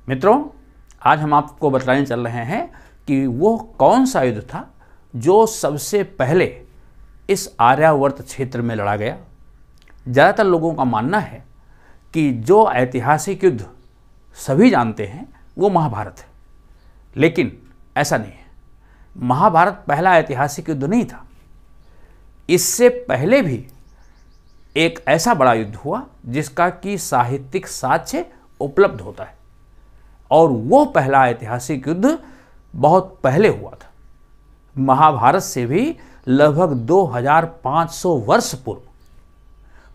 मित्रों, आज हम आपको बताने चल रहे हैं कि वो कौन सा युद्ध था जो सबसे पहले इस आर्यावर्त क्षेत्र में लड़ा गया। ज़्यादातर लोगों का मानना है कि जो ऐतिहासिक युद्ध सभी जानते हैं वो महाभारत है, लेकिन ऐसा नहीं है। महाभारत पहला ऐतिहासिक युद्ध नहीं था। इससे पहले भी एक ऐसा बड़ा युद्ध हुआ जिसका कि साहित्यिक साक्ष्य उपलब्ध होता है, और वो पहला ऐतिहासिक युद्ध बहुत पहले हुआ था, महाभारत से भी लगभग 2500 वर्ष पूर्व।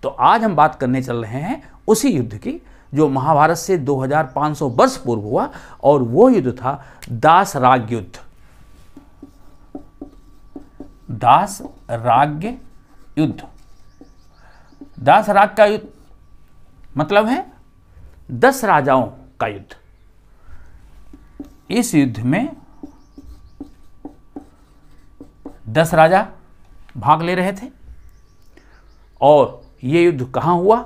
तो आज हम बात करने चल रहे हैं उसी युद्ध की जो महाभारत से 2500 वर्ष पूर्व हुआ, और वो युद्ध था दासराग युद्ध। दासराग युद्ध। दासराग का युद्ध मतलब है 10 राजाओं का युद्ध। इस युद्ध में 10 राजा भाग ले रहे थे, और ये युद्ध कहाँ हुआ?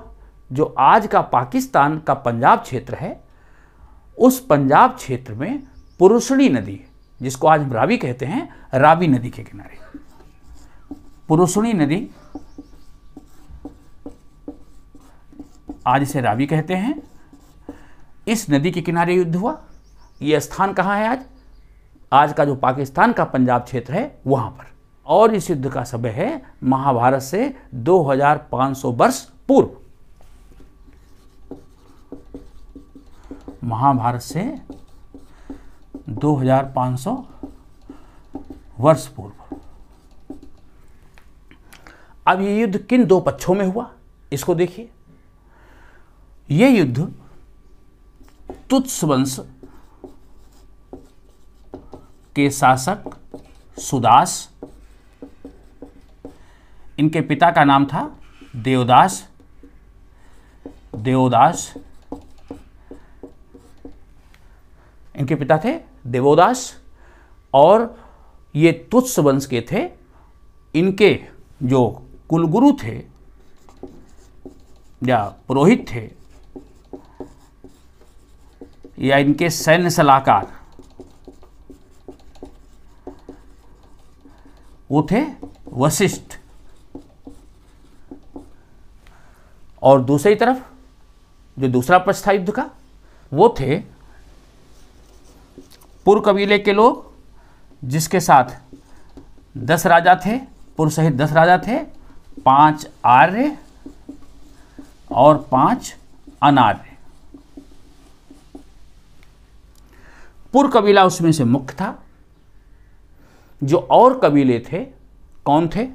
जो आज का पाकिस्तान का पंजाब क्षेत्र है, उस पंजाब क्षेत्र में पुरुषणी नदी, जिसको आज हम रावी कहते हैं, रावी नदी के किनारे पुरुषणी नदी, आज इसे रावी कहते हैं, इस नदी के किनारे युद्ध हुआ। यह स्थान कहाँ है? आज का जो पाकिस्तान का पंजाब क्षेत्र है वहाँ पर। और इस युद्ध का समय है महाभारत से 2500 वर्ष पूर्व। महाभारत से 2500 वर्ष पूर्व। अब ये युद्ध किन दो पक्षों में हुआ, इसको देखिए। ये युद्ध तुत्स वंश के शासक सुदास, इनके पिता का नाम था देवदास। इनके पिता थे देवोदास, और ये तुत्स वंश के थे। इनके जो कुलगुरु थे या पुरोहित थे या इनके सैन्य सलाहकार, वो थे वशिष्ठ। और दूसरी तरफ जो दूसरा पक्ष था युद्ध का, वो थे पुर कबीले के लोग, जिसके साथ 10 राजा थे, पुर सहित 10 राजा थे, 5 आर्य और 5 अनार्य। पुर कबीला उसमें से मुख्य था। जो और कबीले थे, कौन थे?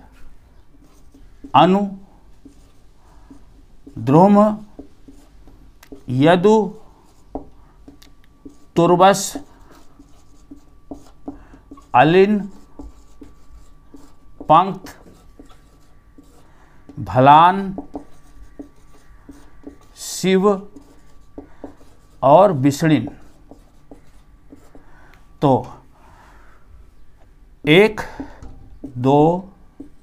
अनु, द्रोम, यदु, तुर्बस, अलिन, पंक्त, भलान, शिव और बिसड़िन। तो 1, 2,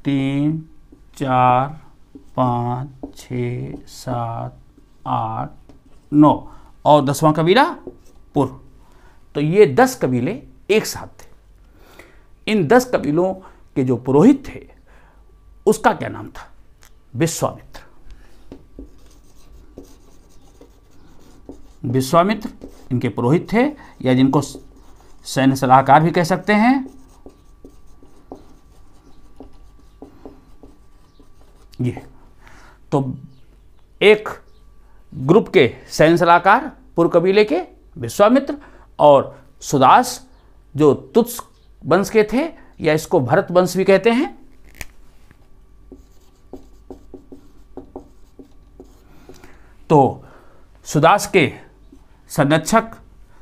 3, 4, 5, 6, 7, 8, 9 और 10वां कबीला पुर। तो ये 10 कबीले एक साथ थे। इन 10 कबीलों के जो पुरोहित थे, उसका क्या नाम था? विश्वामित्र। विश्वामित्र इनके पुरोहित थे, या जिनको सैन्य सलाहकार भी कह सकते हैं। ये तो एक ग्रुप के सैन्य सलाहकार पुर कबीले के विश्वामित्र, और सुदास जो तुत्स वंश के थे, या इसको भरत वंश भी कहते हैं। तो सुदास के संरक्षक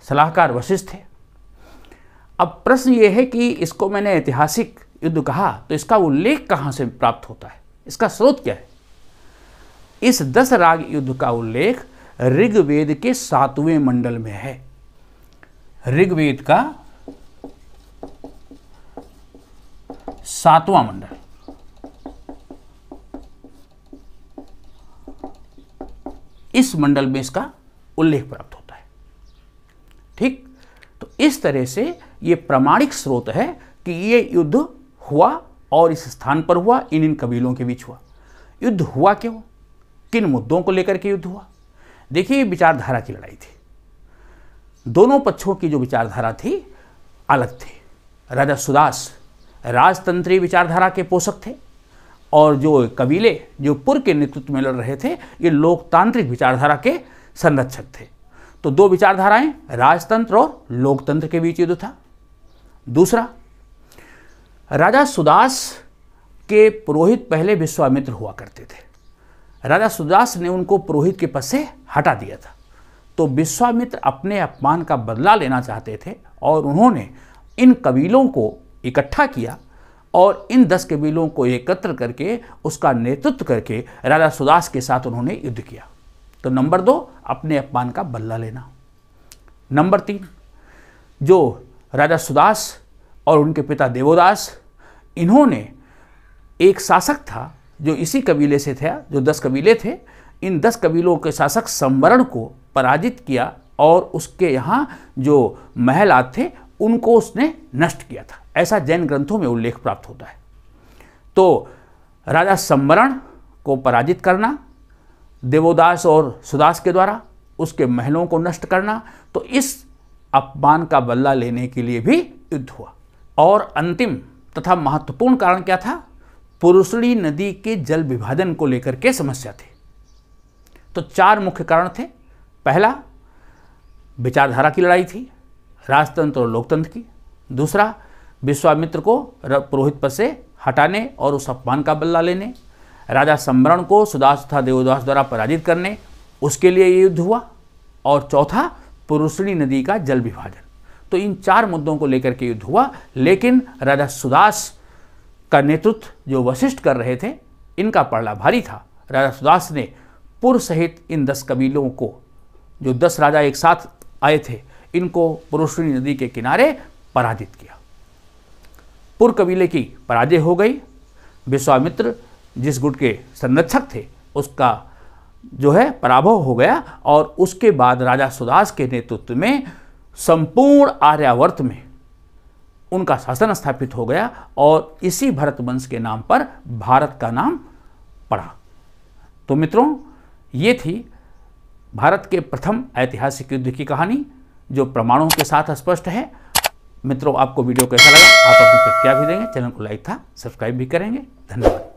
सलाहकार वशिष्ठ थे। अब प्रश्न ये है कि इसको मैंने ऐतिहासिक युद्ध कहा, तो इसका उल्लेख कहाँ से प्राप्त होता है? इसका स्रोत क्या है? इस 10 राग युद्ध का उल्लेख ऋग्वेद के 7वें मंडल में है। ऋग्वेद का 7वां मंडल। इस मंडल में इसका उल्लेख प्राप्त होता है। ठीक। तो इस तरह से ये प्रामाणिक स्रोत है कि ये युद्ध हुआ और इस स्थान पर हुआ, इन कबीलों के बीच हुआ। युद्ध हुआ क्यों, किन मुद्दों को लेकर के युद्ध हुआ? देखिए, विचारधारा की लड़ाई थी। दोनों पक्षों की जो विचारधारा थी अलग थी। राजा सुदास राजतंत्री विचारधारा के पोषक थे और जो कबीले जो पुर के नेतृत्व में लड़ रहे थे ये लोकतांत्रिक विचारधारा के संरक्षक थे। तो दो विचारधाराएं, राजतंत्र और लोकतंत्र के बीच युद्ध था। दूसरा, राजा सुदास के पुरोहित पहले विश्वामित्र हुआ करते थे। राजा सुदास ने उनको पुरोहित के पद से हटा दिया था। तो विश्वामित्र अपने अपमान का बदला लेना चाहते थे और उन्होंने इन कबीलों को इकट्ठा किया और इन 10 कबीलों को एकत्र करके उसका नेतृत्व करके राजा सुदास के साथ उन्होंने युद्ध किया। तो नंबर 2, अपने अपमान का बदला लेना। नंबर 3, जो राजा सुदास और उनके पिता देवोदास, इन्होंने एक शासक था जो इसी कबीले से था, जो 10 कबीले थे, इन 10 कबीलों के शासक संवरण को पराजित किया और उसके यहाँ जो महलात थे उनको उसने नष्ट किया था। ऐसा जैन ग्रंथों में उल्लेख प्राप्त होता है। तो राजा संवरण को पराजित करना देवोदास और सुदास के द्वारा, उसके महलों को नष्ट करना, तो इस अपमान का बदला लेने के लिए भी युद्ध हुआ। और अंतिम तथा महत्वपूर्ण कारण क्या था? पुरुषणी नदी के जल विभाजन को लेकर के समस्या थी। तो 4 मुख्य कारण थे। पहला, विचारधारा की लड़ाई थी, राजतंत्र और लोकतंत्र की। दूसरा, विश्वामित्र को पुरोहित पद से हटाने और उस अपमान का बदला लेने। राजा संवरण को सुदास तथा देवोदास द्वारा पराजित करने, उसके लिए ये युद्ध हुआ। और चौथा, पुरुषणी नदी का जल विभाजन। तो इन 4 मुद्दों को लेकर के युद्ध हुआ। लेकिन राजा सुदास का नेतृत्व जो वशिष्ठ कर रहे थे, इनका पड़ला भारी था। राजा सुदास ने पुर सहित इन 10 कबीलों को, जो 10 राजा एक साथ आए थे, इनको पुरुषणी नदी के किनारे पराजित किया। पुर कबीले की पराजय हो गई। विश्वामित्र जिस गुट के संरक्षक थे उसका जो है पराभव हो गया और उसके बाद राजा सुदास के नेतृत्व में संपूर्ण आर्यावर्त में उनका शासन स्थापित हो गया और इसी भरत वंश के नाम पर भारत का नाम पड़ा। तो मित्रों, ये थी भारत के प्रथम ऐतिहासिक युद्ध की कहानी, जो प्रमाणों के साथ स्पष्ट है। मित्रों, आपको वीडियो कैसा लगा? आप अपनी प्रतिक्रिया भी देंगे, चैनल को लाइक था सब्सक्राइब भी करेंगे। धन्यवाद।